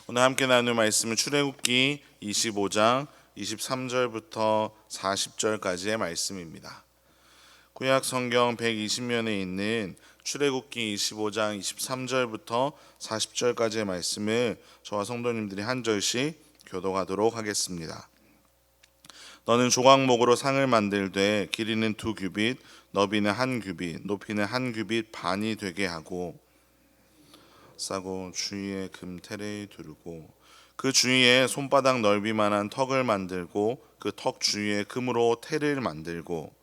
오늘 함께 나눌 말씀은 출애굽기 25장 23절부터 40절까지의 말씀입니다. 구약 성경 120면에 있는 출애굽기 25장 23절부터 40절까지의 말씀을 저와 성도님들이 한 절씩 교독하도록 하겠습니다. 너는 조각목으로 상을 만들되 길이는 2규빗, 너비는 1규빗, 높이는 1규빗 반이 되게 하고 싸고 주위에 금테를 두르고 그 주위에 손바닥 넓이만한 턱을 만들고 그 턱 주위에 금으로 테를 만들고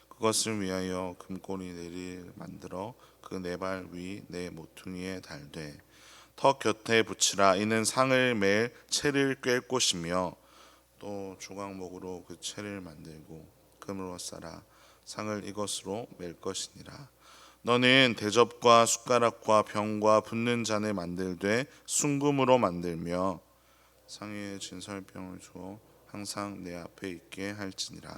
그것을 위하여 금꼬리를 만들어 그 네 발 위 네 모퉁이에 달되 턱 곁에 붙이라. 이는 상을 맬 채를 꿰 곳이며 또 조각목으로 그 채를 만들고 금으로 싸라. 상을 이것으로 맬 것이니라. 너는 대접과 숟가락과 병과 붓는 잔을 만들되 순금으로 만들며 상에 진설병을 주어 항상 내 앞에 있게 할지니라.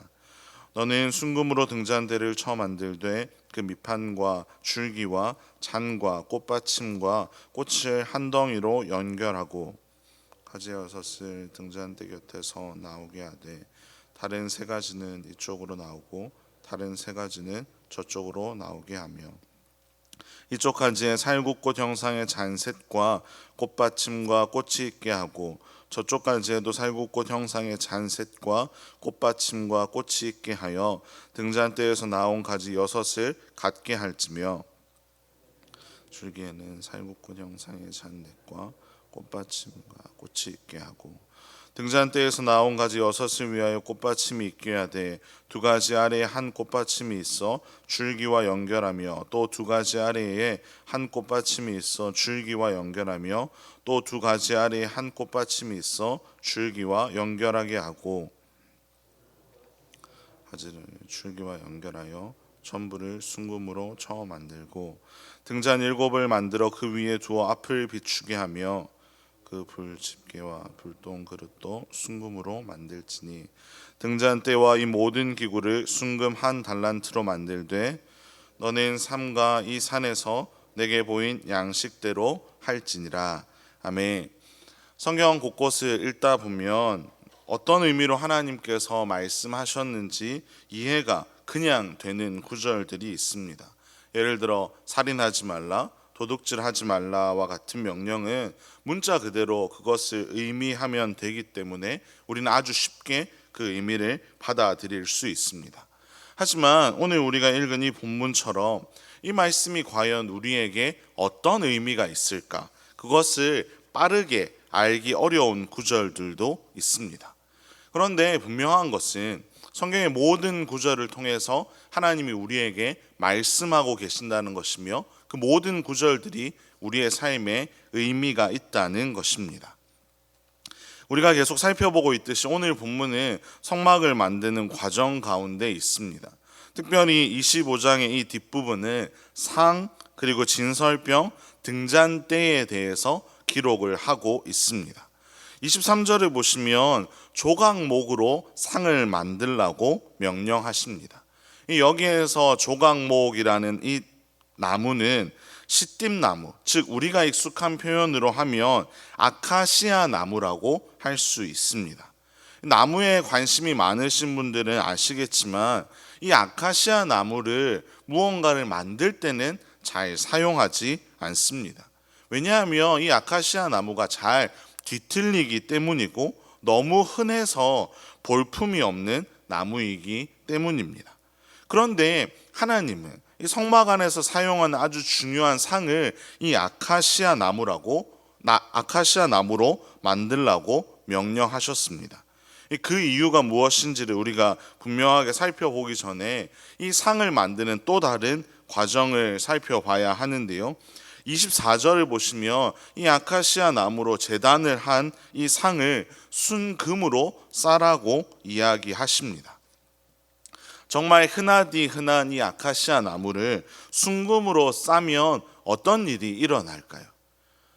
너는 순금으로 등잔대를 쳐 만들되 그 밑판과 줄기와 잔과 꽃받침과 꽃을 한 덩이로 연결하고 가지 6을 등잔대 곁에서 나오게 하되 다른 3가지는 이쪽으로 나오고 다른 3가지는 저쪽으로 나오게 하며 이쪽 가지에 살구꽃 형상의 잔셋과 꽃받침과 꽃이 있게 하고 저쪽 가지에도 살구꽃 형상의 잔셋과 꽃받침과 꽃이 있게 하여 등잔대에서 나온 가지 6을 갖게 할지며 줄기에는 살구꽃 형상의 잔넷과 꽃받침과 꽃이 있게 하고 등잔대에서 나온 가지 6을 위하여 꽃받침이 있게 하되 2가지 아래에 한 꽃받침이 있어 줄기와 연결하며 또 2가지 아래에 한 꽃받침이 있어 줄기와 연결하며 또 2가지 아래에 한 꽃받침이 있어 줄기와 연결하게 하고 가지를 줄기와 연결하여 전부를 순금으로 쳐 만들고 등잔 7을 만들어 그 위에 두어 앞을 비추게 하며 그 불 집게와 불똥 그릇도 순금으로 만들지니 등잔대와 이 모든 기구를 순금 1달란트로 만들되 너는 삼가 이 산에서 내게 보인 양식대로 할지니라. 아멘. 성경 곳곳을 읽다 보면 어떤 의미로 하나님께서 말씀하셨는지 이해가 그냥 되는 구절들이 있습니다. 예를 들어 살인하지 말라, 도둑질하지 말라와 같은 명령은 문자 그대로 그것을 의미하면 되기 때문에 우리는 아주 쉽게 그 의미를 받아들일 수 있습니다. 하지만 오늘 우리가 읽은 이 본문처럼 이 말씀이 과연 우리에게 어떤 의미가 있을까? 그것을 빠르게 알기 어려운 구절들도 있습니다. 그런데 분명한 것은 성경의 모든 구절을 통해서 하나님이 우리에게 말씀하고 계신다는 것이며 그 모든 구절들이 우리의 삶에 의미가 있다는 것입니다. 우리가 계속 살펴보고 있듯이 오늘 본문은 성막을 만드는 과정 가운데 있습니다. 특별히 25장의 이 뒷부분은 상 그리고 진설병, 등잔대에 대해서 기록을 하고 있습니다. 23절을 보시면 조각목으로 상을 만들라고 명령하십니다. 여기에서 조각목이라는 이 나무는 시띠나무, 즉 우리가 익숙한 표현으로 하면 아카시아 나무라고 할 수 있습니다. 나무에 관심이 많으신 분들은 아시겠지만 이 아카시아 나무를 무언가를 만들 때는 잘 사용하지 않습니다. 왜냐하면 이 아카시아 나무가 잘 뒤틀리기 때문이고 너무 흔해서 볼품이 없는 나무이기 때문입니다. 그런데 하나님은 이 성막 안에서 사용하는 아주 중요한 상을 이 아카시아 나무로 만들라고 명령하셨습니다. 그 이유가 무엇인지를 우리가 분명하게 살펴보기 전에 이 상을 만드는 또 다른 과정을 살펴봐야 하는데요. 24절을 보시면 이 아카시아 나무로 제단을 한 이 상을 순금으로 싸라고 이야기하십니다. 정말 흔하디 흔한 이 아카시아 나무를 순금으로 싸면 어떤 일이 일어날까요?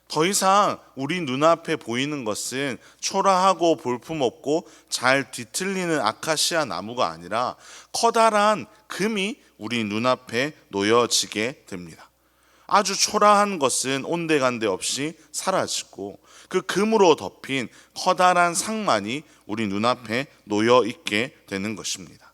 더 이상 우리 눈앞에 보이는 것은 초라하고 볼품없고 잘 뒤틀리는 아카시아 나무가 아니라 커다란 금이 우리 눈앞에 놓여지게 됩니다. 아주 초라한 것은 온데간데 없이 사라지고 그 금으로 덮인 커다란 상만이 우리 눈앞에 놓여 있게 되는 것입니다.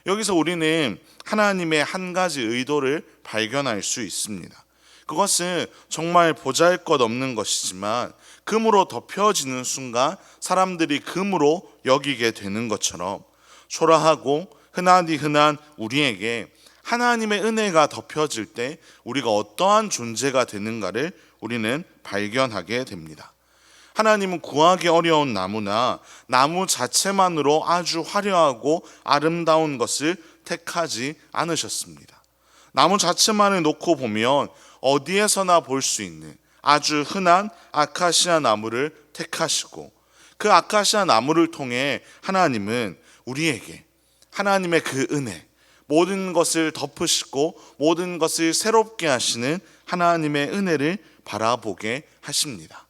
여기서 우리는 하나님의 한 가지 의도를 발견할 수 있습니다. 그것은 정말 보잘것없는 것이지만 금으로 덮여지는 순간 사람들이 금으로 여기게 되는 것처럼 초라하고 흔하디 흔한 우리에게 하나님의 은혜가 덮여질 때 우리가 어떠한 존재가 되는가를 우리는 발견하게 됩니다. 하나님은 구하기 어려운 나무나 나무 자체만으로 아주 화려하고 아름다운 것을 택하지 않으셨습니다. 나무 자체만을 놓고 보면 어디에서나 볼 수 있는 아주 흔한 아카시아 나무를 택하시고, 그 아카시아 나무를 통해 하나님은 우리에게 하나님의 그 은혜, 모든 것을 덮으시고 모든 것을 새롭게 하시는 하나님의 은혜를 바라보게 하십니다.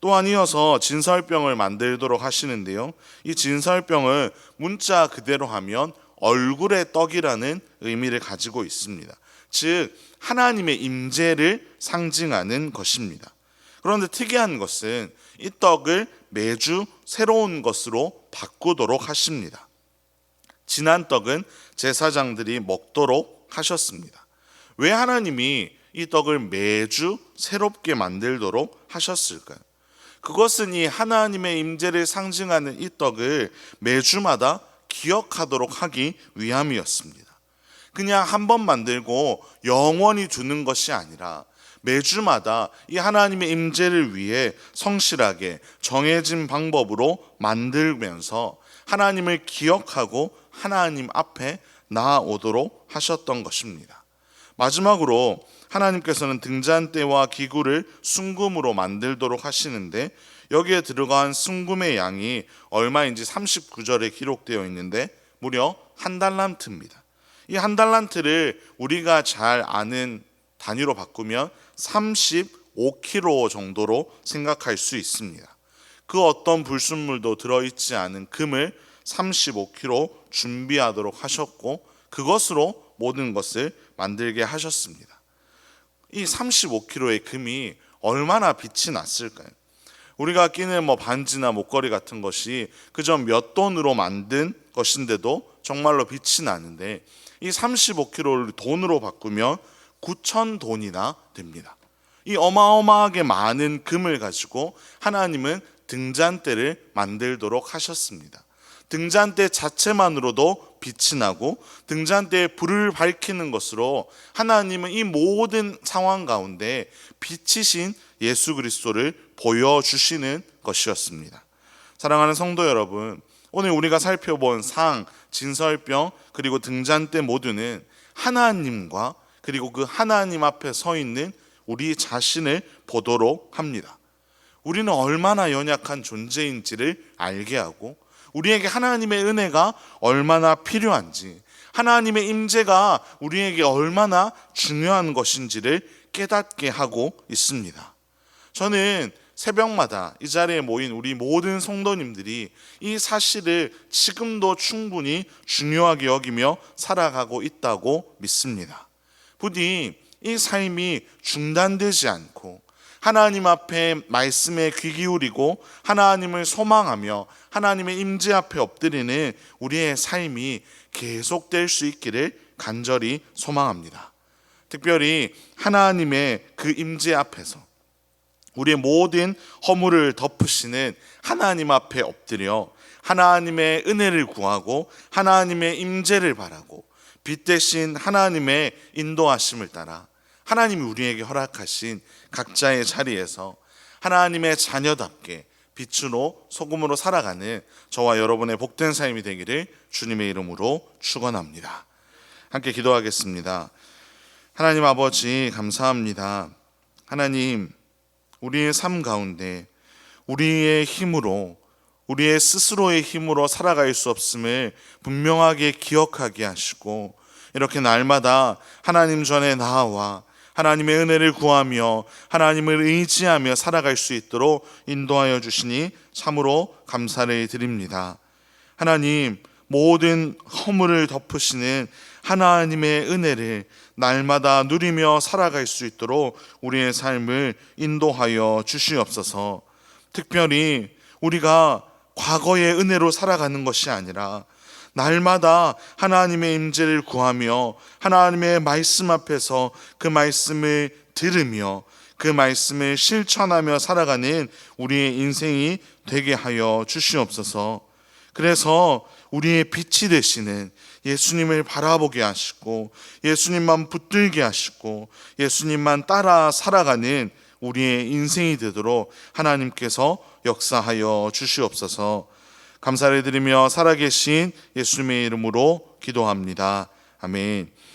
또한 이어서 진설병을 만들도록 하시는데요, 이 진설병을 문자 그대로 하면 얼굴의 떡이라는 의미를 가지고 있습니다. 즉 하나님의 임재를 상징하는 것입니다. 그런데 특이한 것은 이 떡을 매주 새로운 것으로 바꾸도록 하십니다. 지난 떡은 제사장들이 먹도록 하셨습니다. 왜 하나님이 이 떡을 매주 새롭게 만들도록 하셨을까요? 그것은 이 하나님의 임재를 상징하는 이 떡을 매주마다 기억하도록 하기 위함이었습니다. 그냥 한 번 만들고 영원히 두는 것이 아니라 매주마다 이 하나님의 임재를 위해 성실하게 정해진 방법으로 만들면서 하나님을 기억하고 하나님 앞에 나아오도록 하셨던 것입니다. 마지막으로 하나님께서는 등잔대와 기구를 순금으로 만들도록 하시는데, 여기에 들어간 순금의 양이 얼마인지 39절에 기록되어 있는데 무려 한 달란트입니다. 이 한 달란트를 우리가 잘 아는 단위로 바꾸면 35kg 정도로 생각할 수 있습니다. 그 어떤 불순물도 들어있지 않은 금을 35kg 준비하도록 하셨고, 그것으로 모든 것을 만들게 하셨습니다. 이 35kg의 금이 얼마나 빛이 났을까요? 우리가 끼는 반지나 목걸이 같은 것이 그저 몇 돈으로 만든 것인데도 정말로 빛이 나는데, 이 35kg를 돈으로 바꾸면 9,000돈이나 됩니다. 이 어마어마하게 많은 금을 가지고 하나님은 등잔대를 만들도록 하셨습니다. 등잔대 자체만으로도 빛이 나고 등잔대에 불을 밝히는 것으로 하나님은 이 모든 상황 가운데 빛이신 예수 그리스도를 보여주시는 것이었습니다. 사랑하는 성도 여러분, 오늘 우리가 살펴본 상, 진설병, 그리고 등잔대 모두는 하나님과 그리고 그 하나님 앞에 서 있는 우리 자신을 보도록 합니다. 우리는 얼마나 연약한 존재인지를 알게 하고, 우리에게 하나님의 은혜가 얼마나 필요한지, 하나님의 임재가 우리에게 얼마나 중요한 것인지를 깨닫게 하고 있습니다. 저는 새벽마다 이 자리에 모인 우리 모든 성도님들이 이 사실을 지금도 충분히 중요하게 여기며 살아가고 있다고 믿습니다. 부디 이 삶이 중단되지 않고 하나님 앞에 말씀에 귀 기울이고 하나님을 소망하며 하나님의 임재 앞에 엎드리는 우리의 삶이 계속될 수 있기를 간절히 소망합니다. 특별히 하나님의 그 임재 앞에서 우리의 모든 허물을 덮으시는 하나님 앞에 엎드려 하나님의 은혜를 구하고 하나님의 임재를 바라고 빛 대신 하나님의 인도하심을 따라 하나님이 우리에게 허락하신 각자의 자리에서 하나님의 자녀답게 빛으로 소금으로 살아가는 저와 여러분의 복된 삶이 되기를 주님의 이름으로 축원합니다. 함께 기도하겠습니다. 하나님 아버지, 감사합니다. 하나님, 우리의 삶 가운데 우리의 힘으로, 우리의 스스로의 힘으로 살아갈 수 없음을 분명하게 기억하게 하시고, 이렇게 날마다 하나님 전에 나아와 하나님의 은혜를 구하며 하나님을 의지하며 살아갈 수 있도록 인도하여 주시니 참으로 감사를 드립니다. 하나님, 모든 허물을 덮으시는 하나님의 은혜를 날마다 누리며 살아갈 수 있도록 우리의 삶을 인도하여 주시옵소서. 특별히 우리가 과거의 은혜로 살아가는 것이 아니라 날마다 하나님의 임재를 구하며 하나님의 말씀 앞에서 그 말씀을 들으며 그 말씀을 실천하며 살아가는 우리의 인생이 되게 하여 주시옵소서. 그래서 우리의 빛이 되시는 예수님을 바라보게 하시고 예수님만 붙들게 하시고 예수님만 따라 살아가는 우리의 인생이 되도록 하나님께서 역사하여 주시옵소서. 감사를 드리며 살아계신 예수님의 이름으로 기도합니다. 아멘.